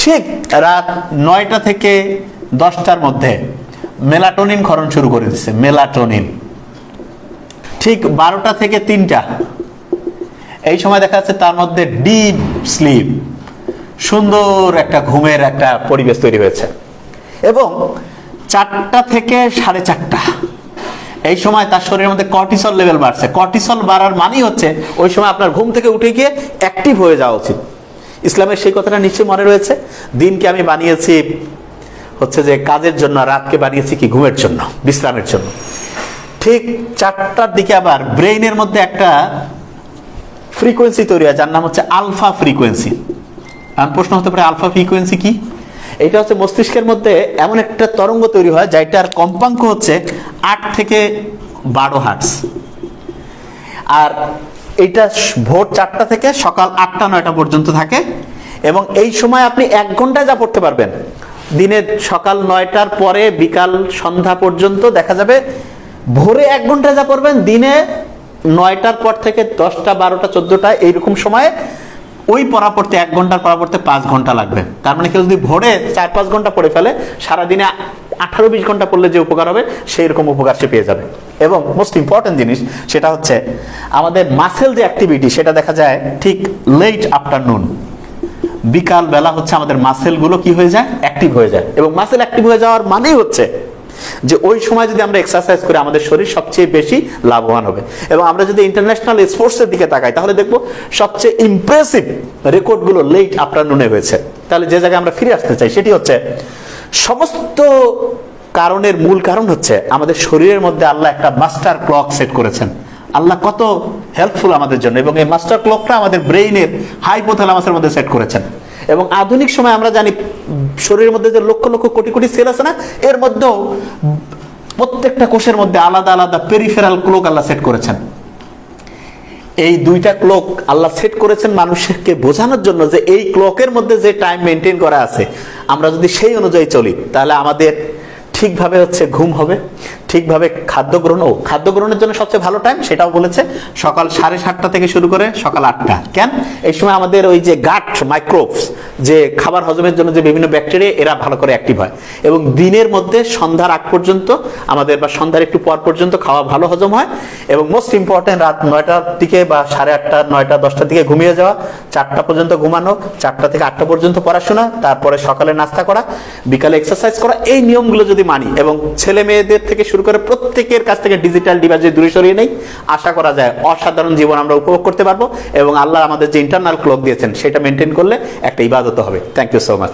ঠিক রাত 9টা থেকে 10টার মধ্যে মেলাটোনিন ক্ষরণ শুরু করে দিচ্ছে। মেলাটোনিন ঠিক 12টা থেকে 3টা এই সময় দেখা যাচ্ছে তার মধ্যে ডিপ স্লিপ, সুন্দর একটা ঘুমের একটা পরিবেশ তৈরি হয়েছে। এবং 4টা থেকে 4:30 এই সময় তার শরীরের মধ্যে কর্টিসল লেভেল বাড়ছে। কর্টিসল বাড়ার মানেই হচ্ছে ওই সময় আপনার ঘুম থেকে উঠে গিয়ে অ্যাক্টিভ হয়ে যাওয়া উচিত। ইসলামের সেই কথাটা নিশ্চয়ই মনে রয়েছে, দিনকে আমি বানিয়েছি হচ্ছে যে কাজের জন্য, রাতকে বানিয়েছি কি ঘুমের জন্য, বিশ্রামের জন্য। ঠিক 4টার দিকে আবার ব্রেইনের মধ্যে একটা ফ্রিকোয়েন্সি তৈরি হয় যার নাম হচ্ছে আলফা ফ্রিকোয়েন্সি। আমার প্রশ্ন হতে পারে আলফা ফ্রিকোয়েন্সি কি? এটা হচ্ছে মস্তিষ্কের মধ্যে এমন একটা তরঙ্গ তৈরি হয় যেটার কম্পাঙ্ক হচ্ছে 8 থেকে 12 হার্টজ। আর এইটা ভোর 4টা থেকে সকাল 8টা-9টা পর্যন্ত থাকে। এবং এই সময় আপনি 1 ঘন্টায় যা পড়তে পারবেন, দিনের সকাল 9টার পরে বিকাল সন্ধ্যা পর্যন্ত দেখা যাবে ভোরে 1 ঘন্টায় যা পড়বেন, দিনে 9টার পর থেকে 10টা 12টা 14টা এইরকম সময়ে ওই পড়া পড়তে 1 ঘন্টার পড়া পড়তে 5 ঘন্টা লাগবে। তার মানে কেউ যদি ভোরে 4-5 ঘন্টা পড়ে ফেলে, সারাদিনে 18-20 ঘন্টা পড়লে যে উপকার হবে সেই রকম উপকার সে পেয়ে যাবে। এবং মোস্ট ইম্পর্টেন্ট জিনিস সেটা হচ্ছে আমাদের মাসেল যে অ্যাক্টিভিটি সেটা দেখা যায় ঠিক লেট আফটারনুন, বিকাল বেলা হচ্ছে আমাদের মাসেলগুলো কি হয়ে যায়, অ্যাক্টিভ হয়ে যায়। এবং মাসেল অ্যাক্টিভ হয়ে যাওয়ার মানেই হচ্ছে যে ওই সময় যদি আমরা এক্সারসাইজ করি আমাদের শরীর সবচেয়ে বেশি লাভবান হবে। এবং আমরা যদি ইন্টারন্যাশনাল স্পোর্টসের দিকে তাকাই তাহলে দেখবো সবচেয়ে ইমপ্রেসিভ রেকর্ডগুলো লেট আফটারনুনে হয়েছে। তাহলে যে জায়গায় আমরা ফিরে আসতে চাই সেটি হচ্ছে সমস্ত কারণের মূল কারণ হচ্ছে আমাদের শরীরের মধ্যে আল্লাহ একটা মাস্টার ক্লক সেট করেছেন। আল্লাহ কত হেল্পফুল আমাদের জন্য, এবং এই মাস্টার ক্লকটা আমাদের ব্রেইনের হাইপোথ্যালামাসের মধ্যে সেট করেছেন। এবং আধুনিক সময় আমরা জানি শরীরের মধ্যে যে লক্ষ লক্ষ কোটি কোটি সেল আছে না, এর মধ্যেও প্রত্যেকটা কোষের মধ্যে আলাদা আলাদা পেরিফেরাল ক্লক আল্লাহ সেট করেছেন। এই 2টা ক্লক আল্লাহ সেট করেছেন মানুষকে বোঝানোর জন্য যে এই ক্লকের মধ্যে যে টাইম মেনটেন করা আছে, আমরা যদি সেই অনুযায়ী চলি তাহলে আমাদের ঠিকভাবে হচ্ছে ঘুম হবে, ঠিকভাবে খাদ্য গ্রহণের জন্য সবচেয়ে ভালো টাইম সেটাও বলেছে সকাল 7:30 থেকে শুরু করে সকাল 8টা। কেন? এই সময় আমাদের ওই যে গাট মাইক্রোবস, যে খাবার হজমের জন্য যে বিভিন্ন ব্যাকটেরিয়া, এরা ভালো করে অ্যাক্টিভ হয়। এবং দিনের মধ্যে সন্ধ্যার আগ পর্যন্ত আমাদের বা সন্ধ্যার একটু পর পর্যন্ত খাওয়া ভালো হজম হয়। এবং মোস্ট ইম্পর্টেন্ট রাত 9টার দিকে বা 8:30, 9টা, 10টার দিকে ঘুমিয়ে যাওয়া, 4টা পর্যন্ত ঘুমানো, 4টা থেকে 8টা পর্যন্ত পড়াশোনা, তারপরে সকালে নাস্তা করা, বিকালে এক্সারসাইজ করা। এই নিয়মগুলো যদি মানি এবং ছেলে মেয়েদের থেকে শুরু করে প্রত্যেকের কাছ থেকে ডিজিটাল ডিভাইস দূরে সরিয়ে নেই, আশা করা যায় অসাধারণ জীবন আমরা উপভোগ করতে পারবো। এবং আল্লাহ আমাদের যে ইন্টারনাল ক্লক দিয়েছেন সেটা মেনটেন করলে একটা ইবাদত হবে। Thank you so much.